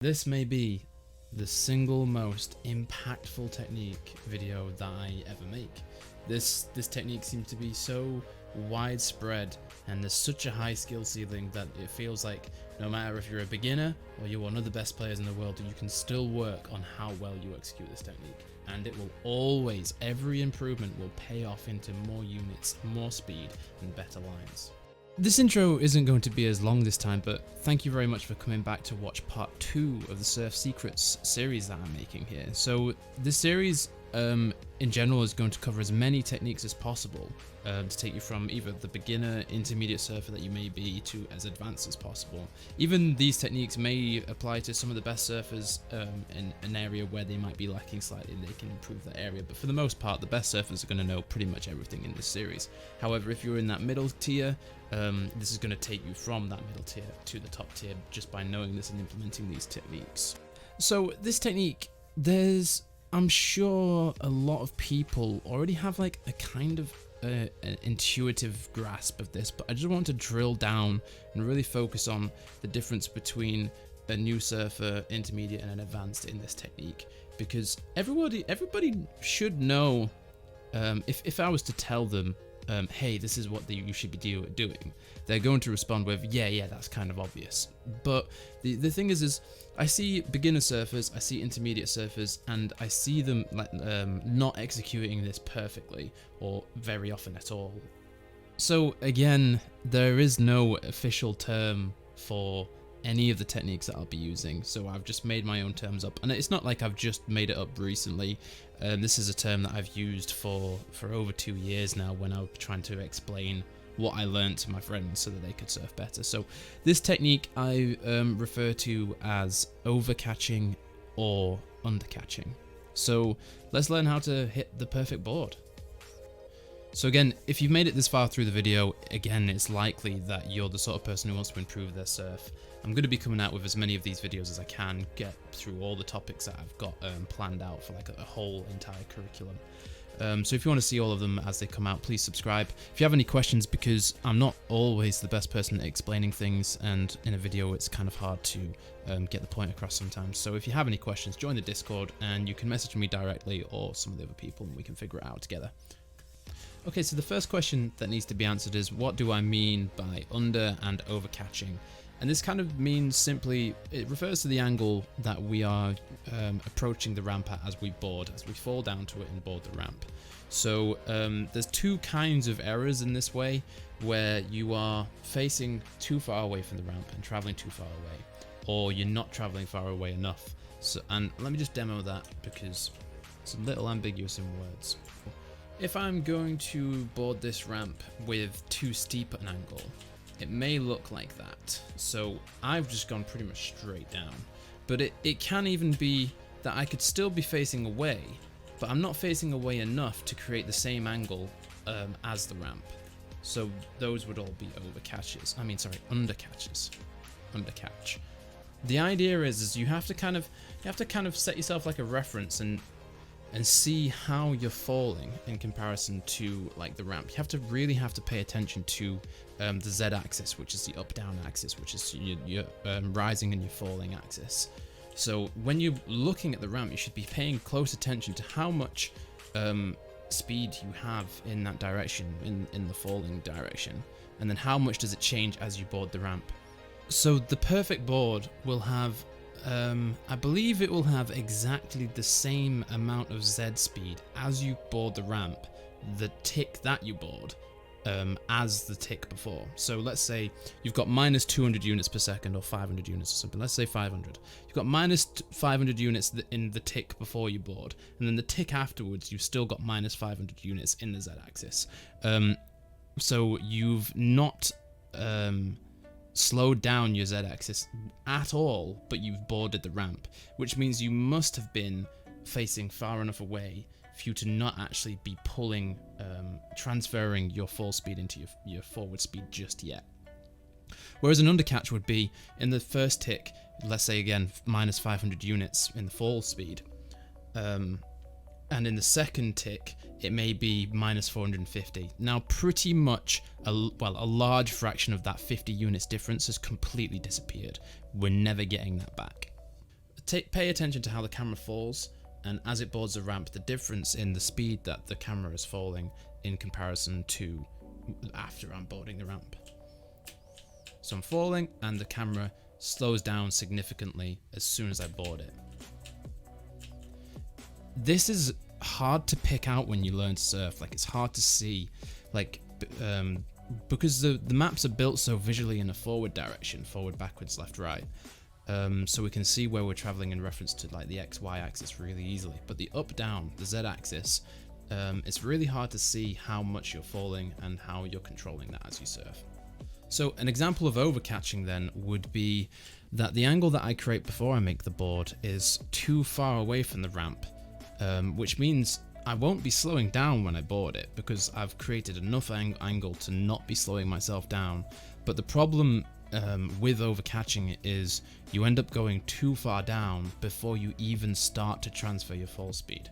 This may be the single most impactful technique video that I ever make. This technique seems to be so widespread and there's such a high skill ceiling that it feels like no matter if you're a beginner or you're one of the best players in the world, you can still work on how well you execute this technique, and it will always, every improvement will pay off into more units, more speed and better lines. This intro isn't going to be as long this time, but thank you very much for coming back to watch part 2 of the Surf Secrets series that I'm making here. So this series in general is going to cover as many techniques as possible to take you from either the beginner, intermediate surfer that you may be to as advanced as possible. Even these techniques may apply to some of the best surfers in an area where they might be lacking slightly. They can improve that area, but for the most part the best surfers are going to know pretty much everything in this series. However, if you're in that middle tier, this is going to take you from that middle tier to the top tier just by knowing this and implementing these techniques. So this technique, I'm sure a lot of people already have like a kind of an intuitive grasp of this, but I just want to drill down and really focus on the difference between a new surfer, intermediate and an advanced in this technique, because everybody should know. If I was to tell them, hey, this is what you should be doing, they're going to respond with, yeah, that's kind of obvious. But the thing is I see beginner surfers, I see intermediate surfers, and I see them like not executing this perfectly or very often at all. So again, there is no official term for any of the techniques that I'll be using, so I've just made my own terms up, and it's not like I've just made it up recently. This is a term that I've used for over 2 years now when I was trying to explain what I learned to my friends so that they could surf better. So this technique I refer to as overcatching or undercatching. So let's learn how to hit the perfect board. So again, if you've made it this far through the video, again, it's likely that you're the sort of person who wants to improve their surf. I'm going to be coming out with as many of these videos as I can, get through all the topics that I've got planned out for like a whole entire curriculum. So if you want to see all of them as they come out, please subscribe. If you have any questions, because I'm not always the best person at explaining things, and in a video it's kind of hard to get the point across sometimes. So if you have any questions, join the Discord and you can message me directly or some of the other people and we can figure it out together. Okay, so the first question that needs to be answered is, what do I mean by under and overcatching? And this kind of means simply, it refers to the angle that we are approaching the ramp at as we board, as we fall down to it and board the ramp. So there's two kinds of errors in this way, where you are facing too far away from the ramp and traveling too far away, or you're not traveling far away enough. So, and let me just demo that because it's a little ambiguous in words. If I'm going to board this ramp with too steep an angle, it may look like that. So I've just gone pretty much straight down. But it can even be that I could still be facing away, but I'm not facing away enough to create the same angle as the ramp. So those would all be undercatches. Undercatch. The idea is you have to kind of set yourself like a reference and see how you're falling in comparison to like the ramp. You really have to pay attention to the z-axis, which is the up-down axis, which is your rising and your falling axis. So when you're looking at the ramp, you should be paying close attention to how much speed you have in that direction, in the falling direction, and then how much does it change as you board the ramp. So the perfect board will have I believe it will have exactly the same amount of Z speed as you board the ramp, the tick that you board, as the tick before. So let's say you've got minus 200 units per second or 500 units or something. Let's say 500. You've got minus 500 units in the tick before you board, and then the tick afterwards, you've still got minus 500 units in the Z axis. So you've not slowed down your Z-axis at all, but you've boarded the ramp, which means you must have been facing far enough away for you to not actually be transferring your fall speed into your forward speed just yet. Whereas an undercatch would be in the first tick, let's say again minus 500 units in the fall speed, and in the second tick it may be minus 450. Now pretty much a large fraction of that 50 units difference has completely disappeared. We're never getting that back. Pay attention to how the camera falls, and as it boards the ramp, the difference in the speed that the camera is falling in comparison to after I'm boarding the ramp. So I'm falling and the camera slows down significantly as soon as I board it. This is hard to pick out when you learn to surf. Like, it's hard to see, like, because the maps are built so visually in a forward direction, forward, backwards, left, right. So we can see where we're traveling in reference to like the X, Y axis really easily. But the up, down, the Z axis, it's really hard to see how much you're falling and how you're controlling that as you surf. So an example of overcatching then would be that the angle that I create before I make the board is too far away from the ramp, which means I won't be slowing down when I board it because I've created enough angle to not be slowing myself down. But the problem with overcatching is you end up going too far down before you even start to transfer your fall speed.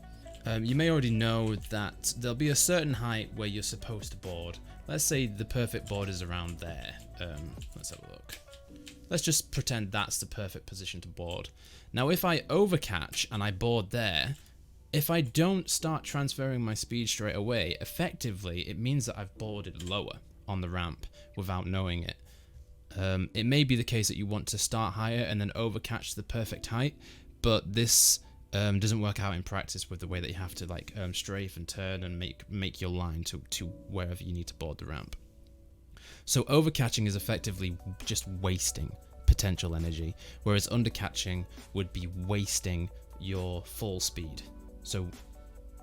You may already know that there'll be a certain height where you're supposed to board. Let's say the perfect board is around there. Let's have a look. Let's just pretend that's the perfect position to board. Now if I overcatch and I board there, if I don't start transferring my speed straight away, effectively it means that I've boarded lower on the ramp without knowing it. It may be the case that you want to start higher and then overcatch the perfect height, but this doesn't work out in practice with the way that you have to like strafe and turn and make your line to wherever you need to board the ramp. So overcatching is effectively just wasting potential energy, whereas undercatching would be wasting your full speed. So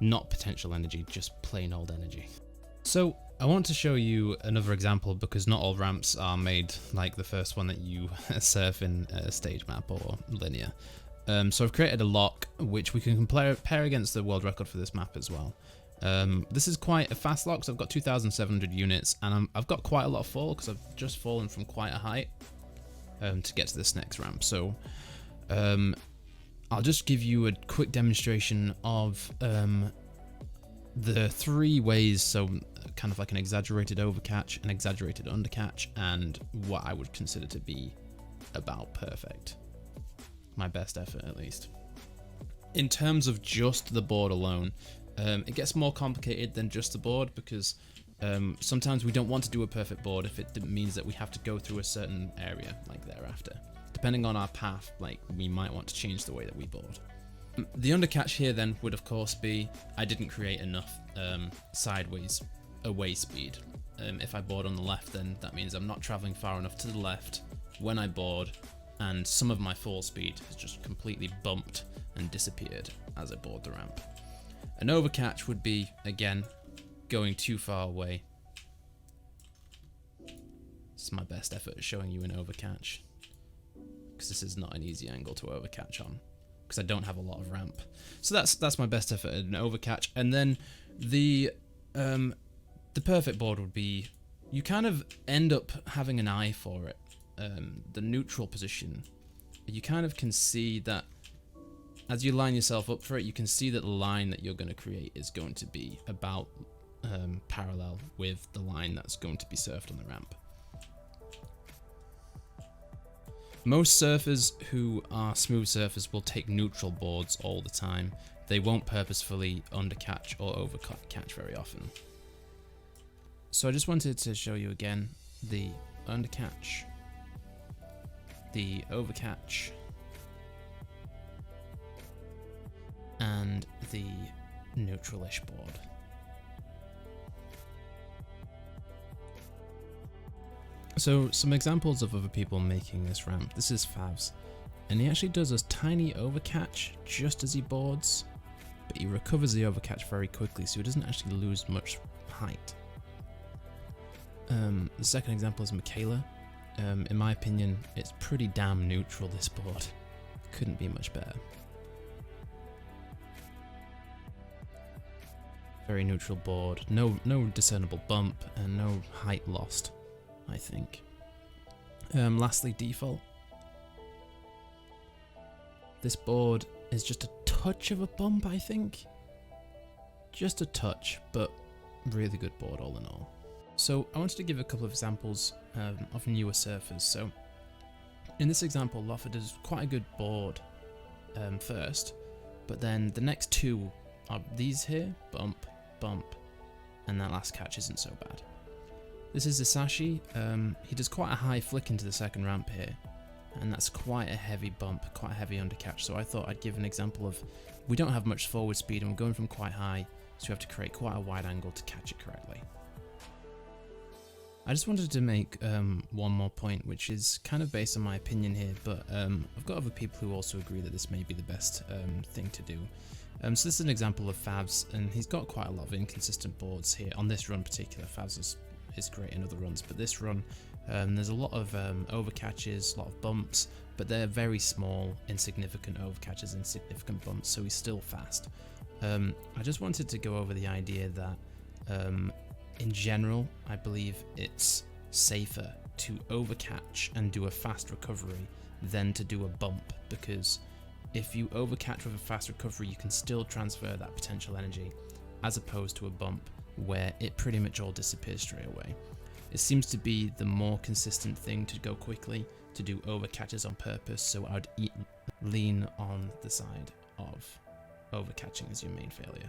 not potential energy, just plain old energy. So I want to show you another example because not all ramps are made like the first one that you surf in a stage map or linear. So I've created a lock which we can compare against the world record for this map as well. This is quite a fast lock, so I've got 2,700 units and I've got quite a lot of fall because I've just fallen from quite a height to get to this next ramp. So I'll just give you a quick demonstration of the three ways, so kind of like an exaggerated overcatch, an exaggerated undercatch, and what I would consider to be about perfect. My best effort, at least. In terms of just the board alone, it gets more complicated than just the board because sometimes we don't want to do a perfect board if it means that we have to go through a certain area like thereafter. Depending on our path, like we might want to change the way that we board. The undercatch here then would of course be I didn't create enough sideways away speed. If I board on the left, then that means I'm not traveling far enough to the left when I board, and some of my fall speed has just completely bumped and disappeared as I board the ramp. An overcatch would be, again, going too far away. This is my best effort at showing you an overcatch, because this is not an easy angle to overcatch on, because I don't have a lot of ramp. So that's my best effort at an overcatch. And then the perfect board would be, you kind of end up having an eye for it. The neutral position, you kind of can see that as you line yourself up for it, you can see that the line that you're going to create is going to be about parallel with the line that's going to be surfed on the ramp. Most surfers who are smooth surfers will take neutral boards all the time. They won't purposefully undercatch or overcatch very often. So I just wanted to show you again the undercatch, the overcatch, and the neutral-ish board. So some examples of other people making this ramp. This is Favs, and he actually does a tiny overcatch just as he boards, but he recovers the overcatch very quickly, so he doesn't actually lose much height. The second example is Michaela. In my opinion, it's pretty damn neutral, this board. Couldn't be much better. Very neutral board, no discernible bump, and no height lost, I think. Lastly, Default. This board is just a touch of a bump, I think. Just a touch, but really good board all in all. So I wanted to give a couple of examples of newer surfers. So in this example, Lofford is quite a good board, first, but then the next two are these here, bump, bump, and that last catch isn't so bad. This is Isashi. He does quite a high flick into the second ramp here, and that's quite a heavy bump, quite a heavy undercatch, so I thought I'd give an example of, we don't have much forward speed and we're going from quite high, so we have to create quite a wide angle to catch it correctly. I just wanted to make one more point, which is kind of based on my opinion here, but I've got other people who also agree that this may be the best thing to do. So this is an example of Favs, and he's got quite a lot of inconsistent boards here. On this run in particular, Favs is great in other runs, but this run, there's a lot of overcatches, a lot of bumps, but they're very small, insignificant overcatches, insignificant bumps, so he's still fast. I just wanted to go over the idea that in general, I believe it's safer to overcatch and do a fast recovery than to do a bump, because if you overcatch with a fast recovery, you can still transfer that potential energy, as opposed to a bump where it pretty much all disappears straight away. It seems to be the more consistent thing to go quickly, to do overcatches on purpose, so I'd lean on the side of overcatching as your main failure.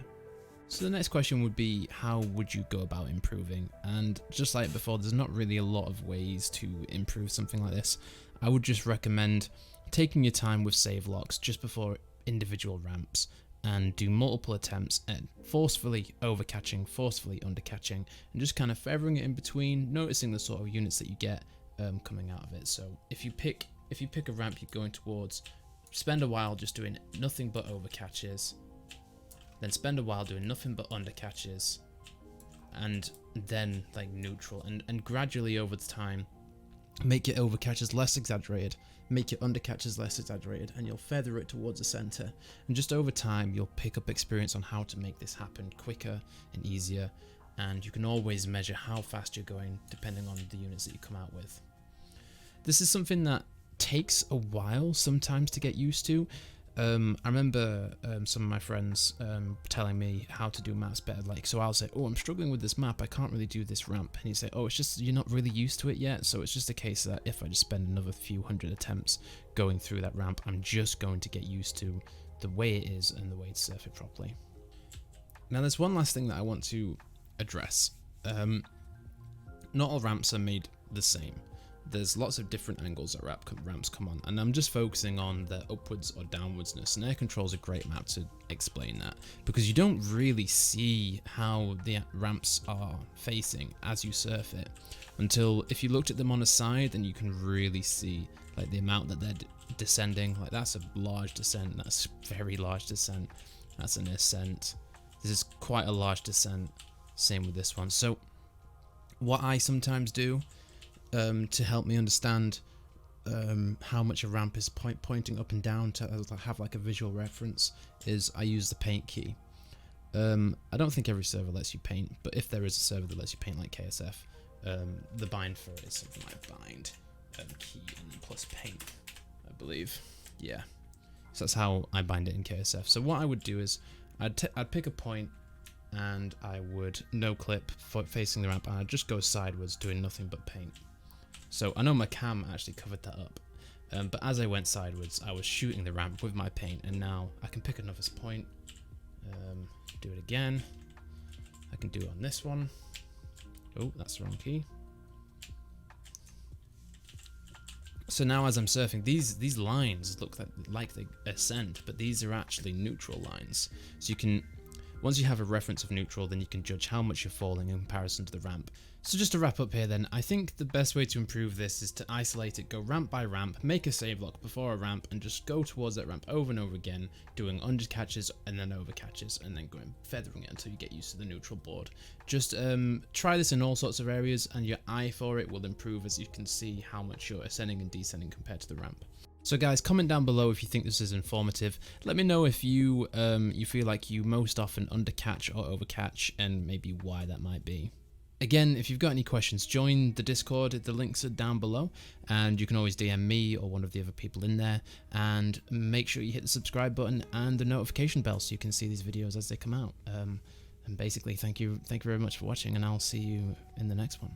So the next question would be, how would you go about improving? And just like before, there's not really a lot of ways to improve something like this. I would just recommend taking your time with save locks just before individual ramps, and do multiple attempts at forcefully overcatching, forcefully undercatching, and just kind of feathering it in between, noticing the sort of units that you get coming out of it. So if you pick a ramp you're going towards, spend a while just doing nothing but overcatches, then spend a while doing nothing but undercatches, and then like neutral, and gradually over the time make your overcatches less exaggerated, make your undercatches less exaggerated, and you'll feather it towards the center, and just over time you'll pick up experience on how to make this happen quicker and easier, and you can always measure how fast you're going depending on the units that you come out with. This is something that takes a while sometimes to get used to. I remember some of my friends telling me how to do maps better. Like, so I'll say, oh, I'm struggling with this map, I can't really do this ramp. And he'd say, oh, it's just you're not really used to it yet. So it's just a case that if I just spend another few hundred attempts going through that ramp, I'm just going to get used to the way it is and the way to surf it properly. Now, there's one last thing that I want to address. Not all ramps are made the same. There's lots of different angles that ramps come on, and I'm just focusing on the upwards or downwardsness, and Air Control is a great map to explain that, because you don't really see how the ramps are facing as you surf it, until if you looked at them on a side, then you can really see like the amount that they're descending. Like, that's a large descent, that's a very large descent, that's an ascent, this is quite a large descent, same with this one. So what I sometimes do to help me understand how much a ramp is pointing up and down, to have like a visual reference, is I use the paint key. I don't think every server lets you paint, but if there is a server that lets you paint like KSF, the bind for it is something like bind key and then plus paint, I believe. Yeah, so that's how I bind it in KSF. So what I would do is I'd pick a point, and I would no clip facing the ramp, and I'd just go sideways doing nothing but paint. So I know my cam actually covered that up, but as I went sideways, I was shooting the ramp with my paint, and now I can pick another point, do it again, I can do it on this one. Oh, that's the wrong key. So now as I'm surfing, these lines look like they ascend, but these are actually neutral lines. So you can, once you have a reference of neutral, then you can judge how much you're falling in comparison to the ramp. So just to wrap up here then, I think the best way to improve this is to isolate it, go ramp by ramp, make a save lock before a ramp, and just go towards that ramp over and over again, doing undercatches and then overcatches, and then going feathering it until you get used to the neutral board. Just try this in all sorts of areas, and your eye for it will improve as you can see how much you're ascending and descending compared to the ramp. So guys, comment down below if you think this is informative. Let me know if you feel like you most often undercatch or overcatch, and maybe why that might be. Again, if you've got any questions, join the Discord. The links are down below, and you can always DM me or one of the other people in there, and make sure you hit the subscribe button and the notification bell so you can see these videos as they come out. And basically, thank you very much for watching, and I'll see you in the next one.